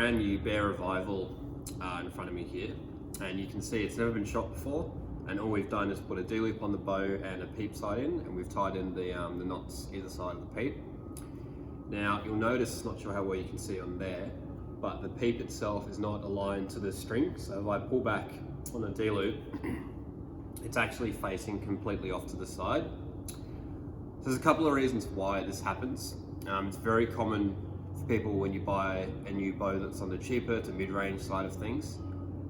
brand new Bear Revival in front of me here, and you can see it's never been shot before, and all we've done is put a D-loop on the bow and a peep sight in, and we've tied in the knots either side of the peep. Now you'll notice, not sure how well you can see on there, but the peep itself is not aligned to the string, so if I pull back on the D-loop, it's actually facing completely off to the side. So there's a couple of reasons why this happens. It's very common for people when you buy a new bow that's on the cheaper to mid-range side of things.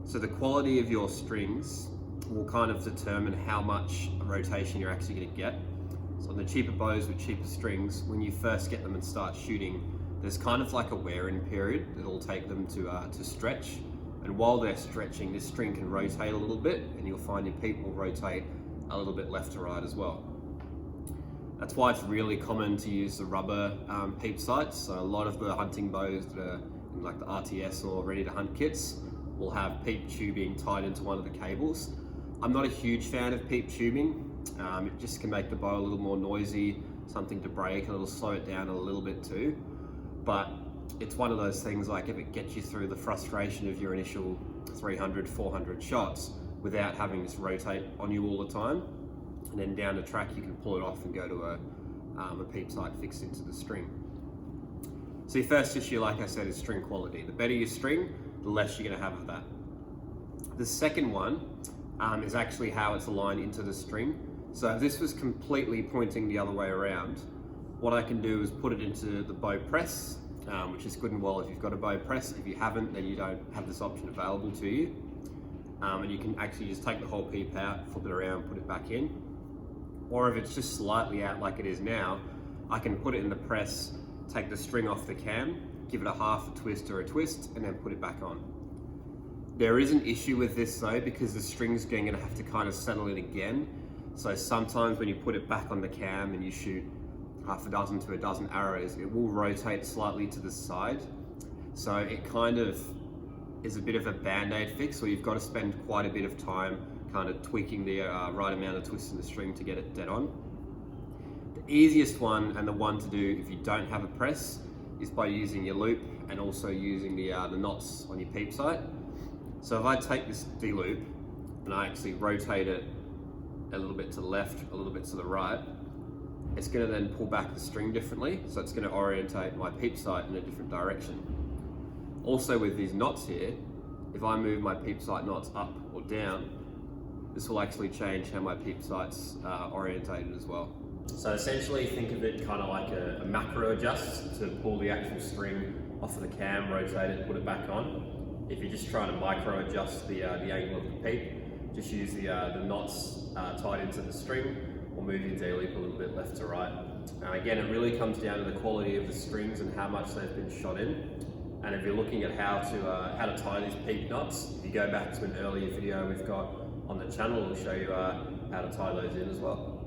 So the quality of your strings will kind of determine how much rotation you're actually going to get. So on the cheaper bows with cheaper strings, when you first get them and start shooting, there's kind of like a wear-in period that'll take them to stretch. And while they're stretching, this string can rotate a little bit, and you'll find your peep will rotate a little bit left to right as well. That's why it's really common to use the rubber peep sights. So a lot of the hunting bows that are in like the RTS or ready to hunt kits will have peep tubing tied into one of the cables. I'm not a huge fan of peep tubing. It just can make the bow a little more noisy, something to break, and it'll slow it down a little bit too. But it's one of those things, like if it gets you through the frustration of your initial 300, 400 shots without having this rotate on you all the time, and then down the track you can pull it off and go to a peep sight fixed into the string. So your first issue, like I said, is string quality. The better your string, the less you're going to have of that. The second one is actually how it's aligned into the string. So if this was completely pointing the other way around, what I can do is put it into the bow press, which is good and well if you've got a bow press. If you haven't, then you don't have this option available to you. And you can actually just take the whole peep out, flip it around, put it back in. Or if it's just slightly out like it is now, I can put it in the press, take the string off the cam, give it a half a twist or a twist, and then put it back on. There is an issue with this though, because the string's going to have to kind of settle in again. So sometimes when you put it back on the cam and you shoot half a dozen to a dozen arrows, it will rotate slightly to the side. So it kind of is a bit of a band-aid fix, where you've got to spend quite a bit of time kind of tweaking the right amount of twists in the string to get it dead on. The easiest one, and the one to do if you don't have a press, is by using your loop and also using the knots on your peep sight. So if I take this D-loop and I actually rotate it a little bit to the left, a little bit to the right, it's going to then pull back the string differently, so it's going to orientate my peep sight in a different direction. Also with these knots here, if I move my peep sight knots up or down, this will actually change how my peep sight's orientated as well. So essentially think of it kind of like a macro adjust to pull the actual string off of the cam, rotate it, put it back on. If you're just trying to micro adjust the angle of the peep, just use the knots tied into the string, or move your D-loop a little bit left to right. Now again, it really comes down to the quality of the strings and how much they've been shot in. And if you're looking at how to tie these peep knots, if you go back to an earlier video we've got on the channel, we'll show you how to tie those in as well.